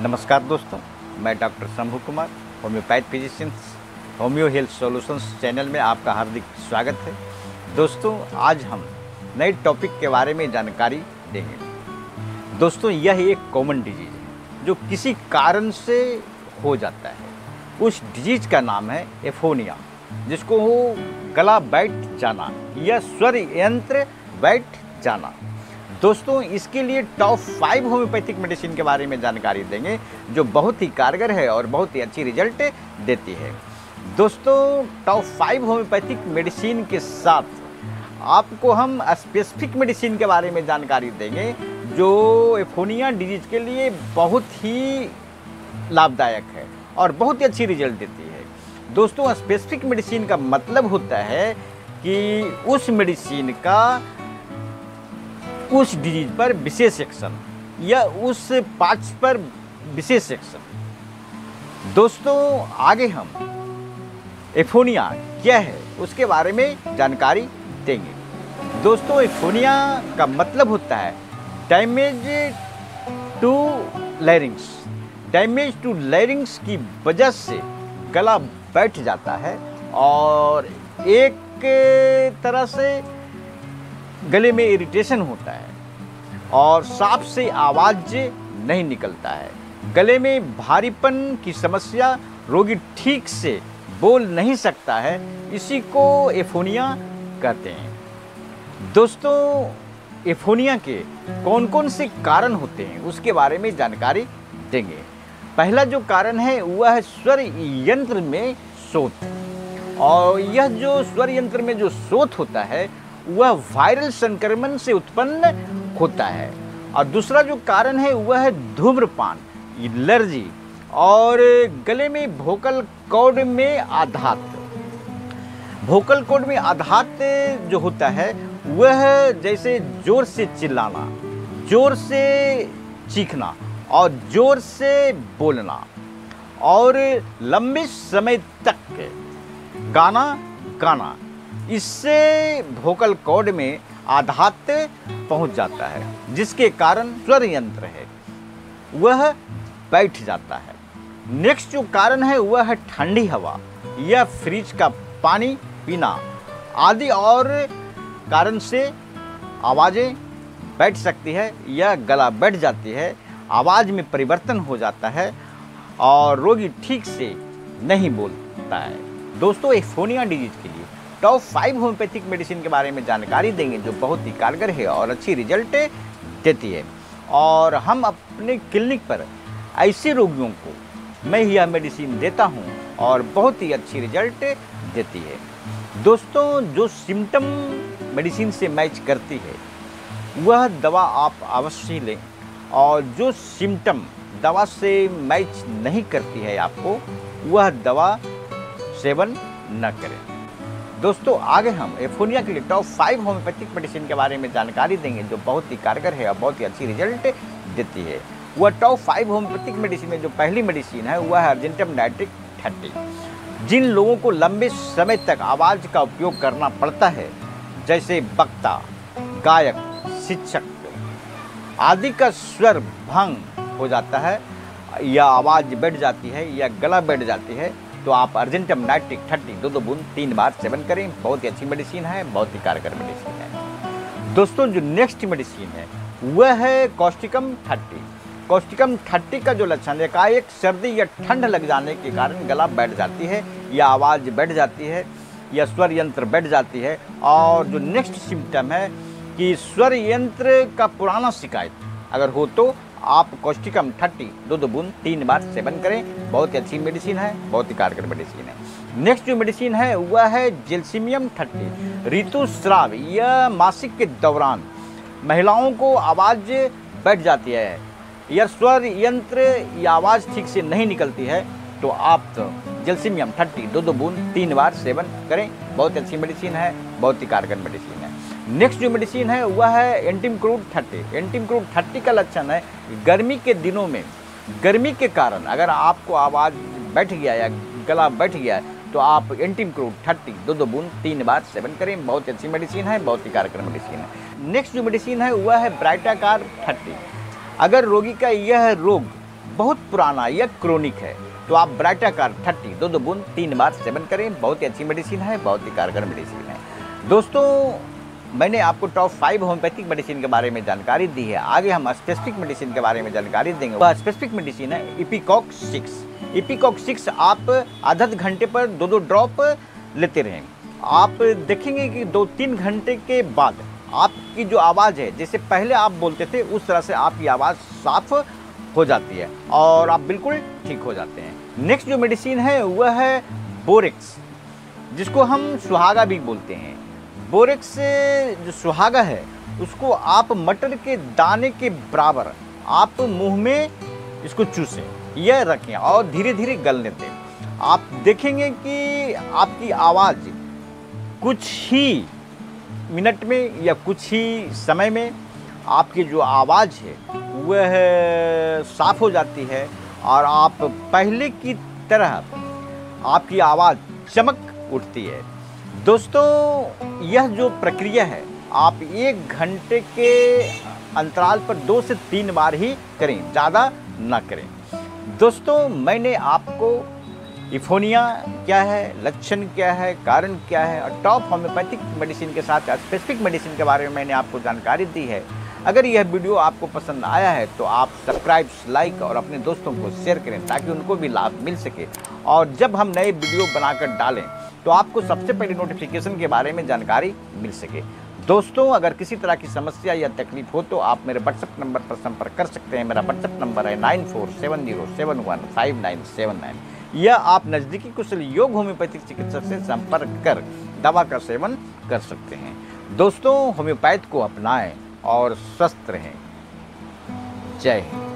नमस्कार दोस्तों, मैं doctor Shambhu Kumar, homeopath physicians homeo health solutions channel में आपका हार्दिक स्वागत है। दोस्तों, आज हम नए टॉपिक के बारे में जानकारी देंगे। दोस्तों, यह एक कॉमन डिजीज है जो किसी कारण से हो जाता है। उस डिजीज का नाम है एफोनिया, जिसको हो गला बैठ जाना या स्वर यंत्र बैठ जाना। दोस्तों, इसके लिए टॉप 5 होम्योपैथिक मेडिसिन के बारे में जानकारी देंगे जो बहुत ही कारगर है और बहुत ही अच्छी रिजल्ट देती है। दोस्तों, टॉप 5 होम्योपैथिक मेडिसिन के साथ आपको हम स्पेसिफिक मेडिसिन के बारे में जानकारी देंगे जो एफोनिया डिजीज के लिए बहुत ही लाभदायक है और बहुत ही अच्छी रिजल्ट देती है। दोस्तों, स्पेसिफिक मेडिसिन का मतलब होता है कि उस मेडिसिन का उस डिजीज पर विशेष एक्शन या उस पार्ट्स पर विशेष एक्शन। दोस्तों, आगे हम एफोनिया क्या है उसके बारे में जानकारी देंगे। दोस्तों, एफोनिया का मतलब होता है damage to larynx. Damage to larynx की वजह से गला बैठ जाता है और एक तरह से गले में इरिटेशन होता है और साफ से आवाज़ नहीं निकलता है। गले में भारीपन की समस्या, रोगी ठीक से बोल नहीं सकता है, इसी को एफोनिया कहते हैं। दोस्तों, एफोनिया के कौन कौन से कारण होते हैं उसके बारे में जानकारी देंगे। पहला जो कारण है वह है स्वर यंत्र में शोथ, और यह जो स्वर यंत्र में जो शोथ होता है वह वायरल संक्रमण से उत्पन्न होता है। और दूसरा जो कारण है वह है धूम्रपान, एलर्जी और गले में वोकल कॉर्ड में आघात। वोकल कॉर्ड में आघात जो होता है वह जैसे जोर से चिल्लाना, जोर से चीखना और जोर से बोलना और लंबे समय तक गाना, इससे वोकल कॉर्ड में आघात पहुंच जाता है, जिसके कारण स्वर यंत्र है वह बैठ जाता है। नेक्स्ट जो कारण है वह है ठंडी हवा या फ्रिज का पानी पीना आदि और कारण से आवाज़ें बैठ सकती है या गला बैठ जाती है, आवाज़ में परिवर्तन हो जाता है और रोगी ठीक से नहीं बोलता है। दोस्तों, एफोनिया डिजीज के लिए टॉप 5 होम्योपैथिक मेडिसिन के बारे में जानकारी देंगे जो बहुत ही कारगर है और अच्छी रिजल्ट देती है। और हम अपने क्लिनिक पर ऐसे रोगियों को मैं यह मेडिसिन देता हूं और बहुत ही अच्छी रिजल्ट देती है। दोस्तों, जो सिम्टम मेडिसिन से मैच करती है वह दवा आप अवश्य लें, और जो सिम्टम दवा से मैच नहीं करती है आपको वह दवा सेवन न करें। दोस्तों, आगे हम एफोनिया के लिए टॉप 5 होम्योपैथिक मेडिसिन के बारे में जानकारी देंगे जो बहुत ही कारगर है और बहुत ही अच्छी रिजल्ट देती है। वह टॉप 5 होम्योपैथिक मेडिसिन में जो पहली मेडिसिन है वह है अर्जेंटम नाइट्रिक 30। जिन लोगों को लंबे समय तक आवाज़ का उपयोग करना पड़ता है, जैसे वक्ता, गायक, शिक्षक आदि का स्वर भंग हो जाता है या आवाज़ बैठ जाती है या गला बैठ जाती है, तो आप अर्जेंटम नाइट्रिक 30 2 बूंद 3 बार सेवन करें। बहुत ही अच्छी मेडिसिन है, बहुत ही कारगर मेडिसिन है। दोस्तों, जो नेक्स्ट मेडिसिन है वह है कॉस्टिकम 30। कॉस्टिकम 30 का जो लक्षण है, एकाएक सर्दी या ठंड लग जाने के कारण गला बैठ जाती है या आवाज़ बैठ जाती है या स्वर यंत्र बैठ जाती है। और जो नेक्स्ट सिम्टम है कि स्वर यंत्र का पुराना शिकायत अगर हो तो आप कॉस्टिकम 30 2 बूंद 3 बार सेवन करें। बहुत ही अच्छी मेडिसिन है, बहुत ही कारगर मेडिसिन है। नेक्स्ट जो मेडिसिन है वह है जेल्सिमियम 30। ऋतुस्राव या मासिक के दौरान महिलाओं को आवाज़ बैठ जाती है या स्वर यंत्र या आवाज़ ठीक से नहीं निकलती है, तो आप जेल्सिमियम 30 2 बूंद 3 बार सेवन करें। बहुत अच्छी मेडिसिन है, बहुत ही कारगर मेडिसिन है। नेक्स्ट जो मेडिसिन है वह है एंटीमक्रूड 30। एंटीमक्रूड 30 का लक्षण है गर्मी के दिनों में, गर्मी के कारण अगर आपको आवाज़ बैठ गया या गला बैठ गया है तो आप एंटीमक्रूड 30 2 बूंद 3 बार सेवन करें। बहुत अच्छी मेडिसिन है, बहुत ही कारगर मेडिसिन है। नेक्स्ट जो मेडिसिन है वह है ब्राइटाकार 30। अगर रोगी का यह रोग बहुत पुराना, यह क्रोनिक है, तो आप ब्राइटाकार 30 2 बूंद 3 बार सेवन करें। बहुत ही अच्छी मेडिसिन है, बहुत ही कारगर मेडिसिन है। दोस्तों, मैंने आपको टॉप 5 होम्योपैथिक मेडिसिन के बारे में जानकारी दी है। आगे हम स्पेसिफिक मेडिसिन के बारे में जानकारी देंगे। वह स्पेसिफिक मेडिसिन है इपिकॉक 6। इपिकॉक 6 आप आधा घंटे पर 2 ड्रॉप लेते रहें। आप देखेंगे कि 2-3 घंटे के बाद आपकी जो आवाज़ है, जैसे पहले आप बोलते थे उस तरह से आपकी आवाज़ साफ हो जाती है और आप बिल्कुल ठीक हो जाते हैं। नेक्स्ट जो मेडिसिन है वह है बोरेक्स, जिसको हम सुहागा भी बोलते हैं। बोरेक्स जो सुहागा है उसको आप मटर के दाने के बराबर आप मुंह में इसको चूसें, यह रखें और धीरे धीरे गलने दें। आप देखेंगे कि आपकी आवाज़ कुछ ही मिनट में या कुछ ही समय में आपकी जो आवाज़ है वह साफ हो जाती है और आप पहले की तरह आपकी आवाज़ चमक उठती है। दोस्तों, यह जो प्रक्रिया है आप 1 घंटे के अंतराल पर 2 से 3 बार ही करें, ज़्यादा ना करें। दोस्तों, मैंने आपको इफोनिया क्या है, लक्षण क्या है, कारण क्या है और टॉप होम्योपैथिक मेडिसिन के साथ स्पेसिफिक मेडिसिन के बारे में मैंने आपको जानकारी दी है। अगर यह वीडियो आपको पसंद आया है तो आप सब्सक्राइब, लाइक और अपने दोस्तों को शेयर करें ताकि उनको भी लाभ मिल सके और जब हम नए वीडियो बनाकर डालें तो आपको सबसे पहले नोटिफिकेशन के बारे में जानकारी मिल सके। दोस्तों, अगर किसी तरह की समस्या या तकलीफ हो तो आप मेरे व्हाट्सएप नंबर पर संपर्क कर सकते हैं। मेरा व्हाट्सएप नंबर है 9470715979 या आप नज़दीकी कुशल योग होम्योपैथिक चिकित्सक से संपर्क कर दवा का सेवन कर सकते हैं। दोस्तों, होम्योपैथ को अपनाएं और स्वस्थ रहें। जय हिंद।